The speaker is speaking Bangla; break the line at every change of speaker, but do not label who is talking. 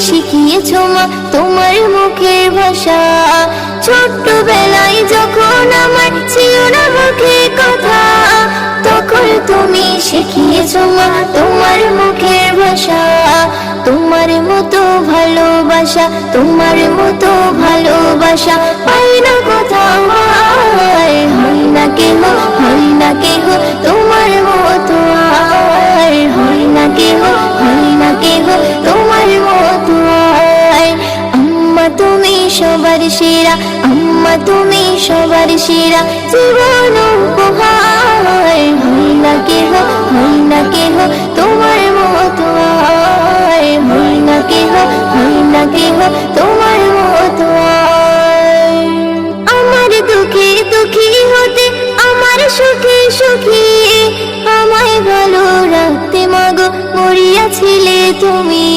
শিখিয়েছো মা তোমার মুখের ভাষা। ছোট্টবেলায় যখন আমার ছিল না মুখে কথা, তখন তুমি শিখিয়েছো মা তোমার মুখের ভাষা। তোমার মতো ভালোবাসা, তোমার মতো ভালোবাসা পাই না কোথাও আর। হয় না কেহ, হয় না কেহ তোমার মতো আর। হয় না কেহ, হয় না কেহ তোমার মতো আর। আম্মা তুমি সবার সেরা, আম্মা তুমি সবার সেরা জীবন উপহার। হয় না কেহ, হয় না কেহ তোমার মতো আর। হয় না কেহ, হয় না কেহ তোমার মতো আর। আমার দুঃখে দুঃখী হতে, আমার সুখে সুখী, আমায় ভালো রাখতে মাগো মরিয়াছিলে তুমি।